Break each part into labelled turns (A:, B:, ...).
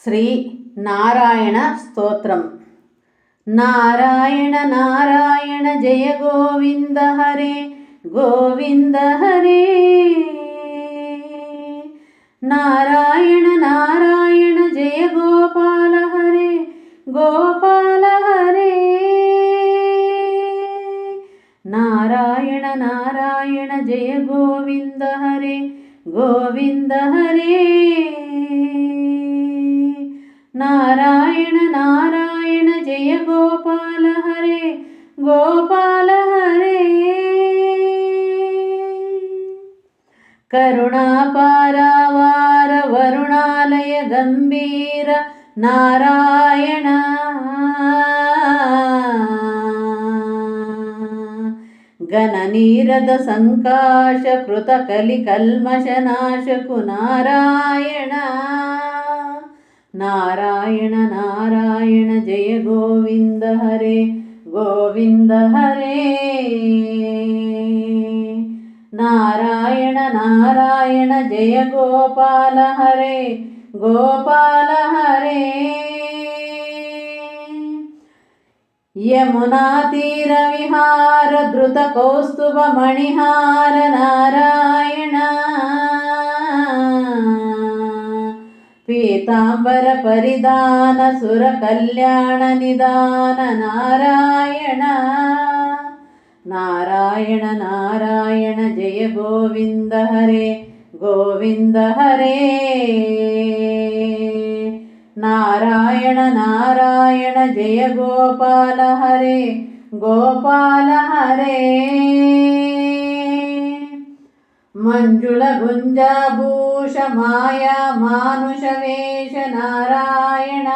A: శ్రీ నారాయణ స్తోత్రం. నారాయణ నారాయణ జయ గోవింద హరే గోవింద హరే. నారాయణ నారాయణ జయ గోపాల హరే గోపాల హరే. నారాయణ నారాయణ జయ గోవింద హరే గోవింద హరే. నారాయణ నారాయణ జయ గోపాల హరే గోపాల హరే. కరుణాపారావార వరుణాలయ గంభీర నారాయణ. గణనీరద సంకాశ కృత కలి కల్మషనాశకు నారాయణ. నారాయణ నారాయణ జయ గోవింద హరే గోవింద హరే. నారాయణ నారాయణ జయ గోపాల హరే గోపాల హరే. యమునా తీర విహార ధృత కౌస్తుభ మణిహార నారాయణ. పీతాంబర పరిధాన సుర కళ్యాణ నిదాన నారాయణ. నారాయణ నారాయణ జయ గోవింద హరే గోవింద హరే. నారాయణ నారాయణ జయ గోపాల హరే గోపాల హరే. మంజుళ గుంజాభూష మాయా మానుష వేష నారాయణ.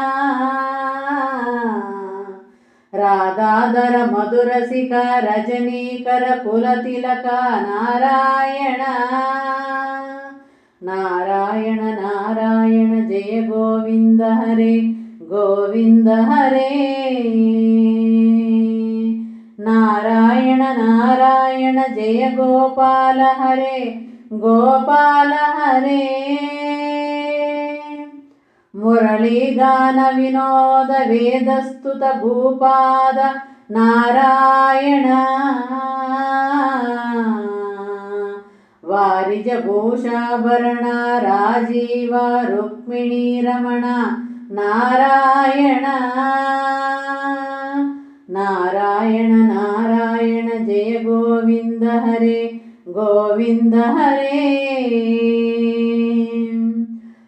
A: రాధాధర మధురసిక రజనీకర కులతిలక నారాయణ. నారాయణ నారాయణ జయ గోవింద హరే గోవింద హరే. నారాయణ నారాయణ జయ గోపాల హరే గోపాల హరే. మురళీగాన వినోద వేదస్తుత భూపాద నారాయణ. వారిజ భూషాభరణ రాజీవ రుక్మిణీ రమణ నారాయణ. నారాయణ నారాయణ జయ గోవింద హరే గోవింద హరే.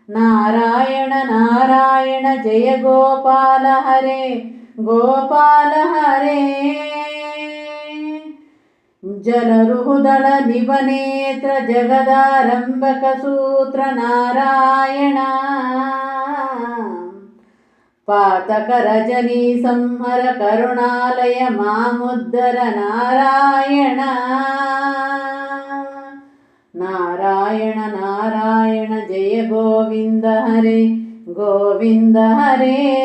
A: నారాయణ నారాయణ జయ గోపాల హరే గోపాల హరే. జలరుహుదళ నిబనేత్ర జగదారంభక సూత్ర నారాయణ. పాతక రజనీ సంహర కరుణాలయ మాముద్దర నారాయణ. నారాయణ నారాయణ జయ గోవింద హరే గోవింద హరే.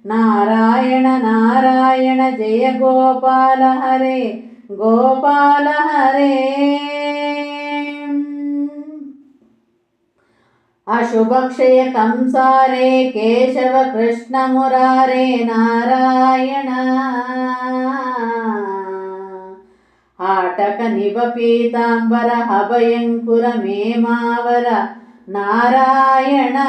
A: నారాయణ నారాయణ జయ గోపాల హరే గోపాల హరే. అశుభక్షయ కంసారే కేశవ కృష్ణ మురారే నారాయణ. ఆటక నిభ పీతాంబర అభయంకుర మేమావర నారాయణ.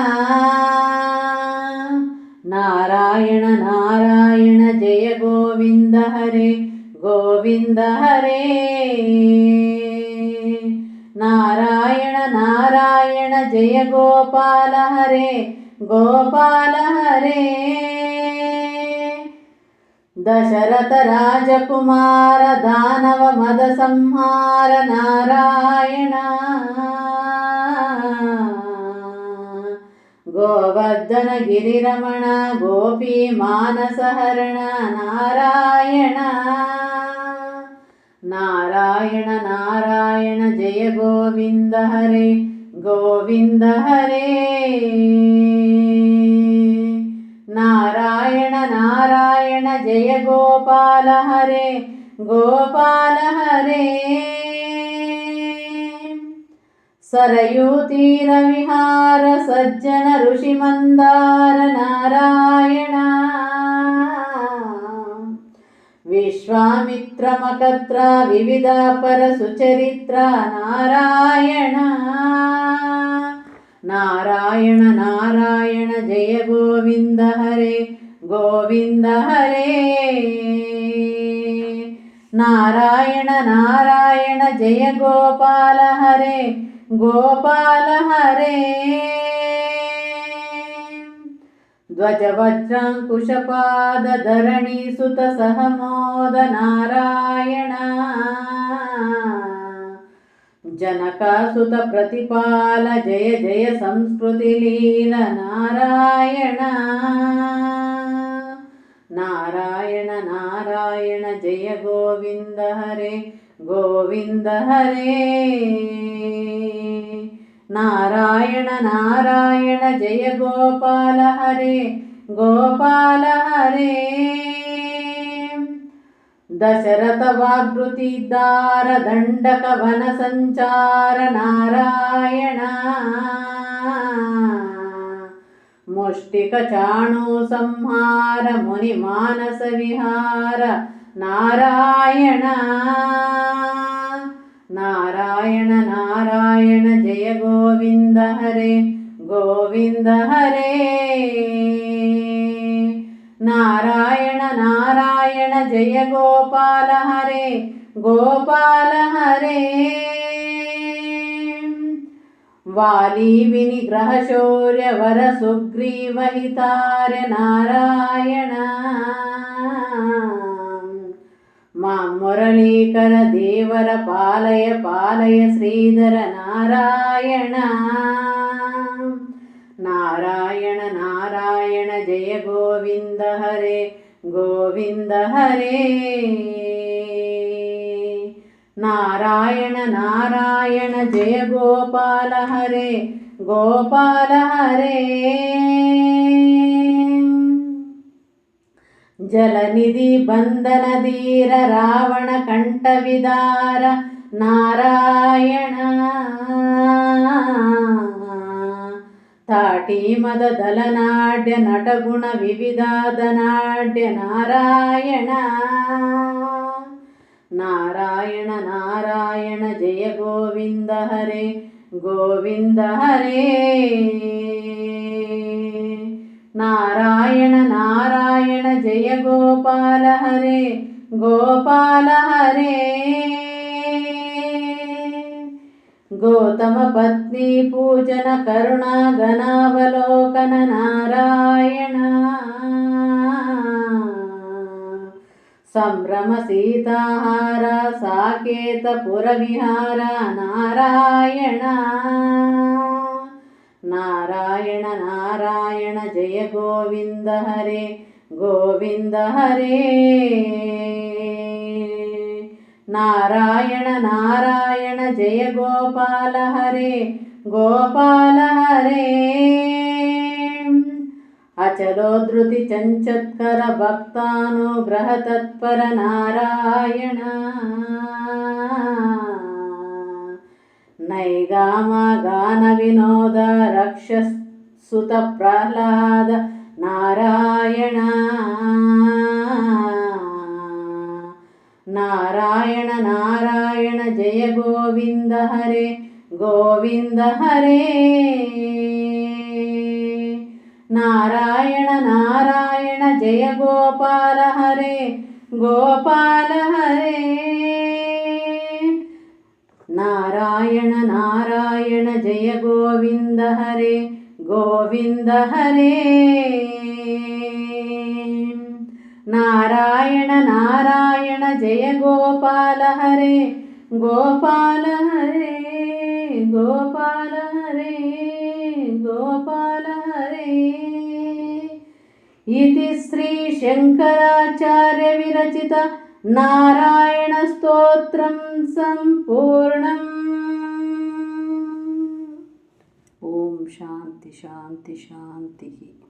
A: నారాయణ నారాయణ జయ గోవింద హరే గోవింద హరే. నారాయణ నారాయణ జయ గోపాల హరే గోపాల హరే. దశరథ రాజకుమార దానవ మద సంహార నారాయణ. గోవర్ధన గిరిరమణ గోపీ మానసహరణ నారాయణ. నారాయణ నారాయణ జయ గోవింద హరే గోవింద హరే. నారాయణ నారాయణ జయ గోపాల హరే గోపాల హరే. सरयूतीरविहार सज्जन ऋषिमन्दार नारायण विश्वामित्रमकत्र विविधापर सुचरित्र नारायण नारायण नारायण जय गोविंद हरे गोविंद हरे नारायण नारायण जय गोपाल हरे गोपाल हरे ध्वजवज्राङ्कुशपाद धरणीसुत सहमोद नारायण जनकासुत प्रतिपाल जय जय संस्कृतिलील नारायण नारायण नारायण जय गोविंद हरे गोविंद हरे नारायण नारायण जय गोपाल हरे गोपाल हरे दशरथ वाग्वृतिदार दंडक वन संचार नारायण मुष्टिक चाणु संहार मुनि मानस विहार नारायण नारायण नारायण जय गोविंद हरे गोविंद हरे नारायण नारायण जय गोपाल हरे गोपाल हरे वाली विनिग्रह शौर्य वर सुग्रीव हितार्य नारायण मां मुरलीकर देवर पालय पालय श्रीधर नारायण नारायण नारायण जय गोविंद हरे गोविंद हरे नारायण नारायण जय गोपाल हरे गोपाल हरे जलनिधि बंधन धीर रावण कंठ विदार नारायण ताटी मद दलनाट्य नटगुण विविधादनाट्य नारायण नारायण नारायण जय गोविंद हरे गोविंद हरे नारायण नारायण जय गोपाल हरे गोपाल हरे गौतम पत्नी पूजन करुणा गणावलोकन नारायण संभ्रम सीताहार साकेत पुरविहार नारायण नारायण नारायण जय गोविंद हरे गोविंद हरे नारायण नारायण जय गोपाल हरे गोपाल हरे अचलोद्धृति चंचत्कर भक्तानुग्रह तत्पर नारायण नैगाम गान विनोद रक्षसुत प्रह्लाद नारायण नारायण नारायण जय गोविंद हरे गोविंद हरे नारायण नारायण जय गोपाल हरे गोपाल हरे नारायण नारायण जय गोविंद हरे गोविंद हरे नारायण नारायण जय गोपाल हरे गोपाल हरे गोपाल हरे गोपाल हरे इति श्री शंकराचार्य विरचित नारायण स्तोत्रं संपूर्णम्। ओम शांति शांति शांति।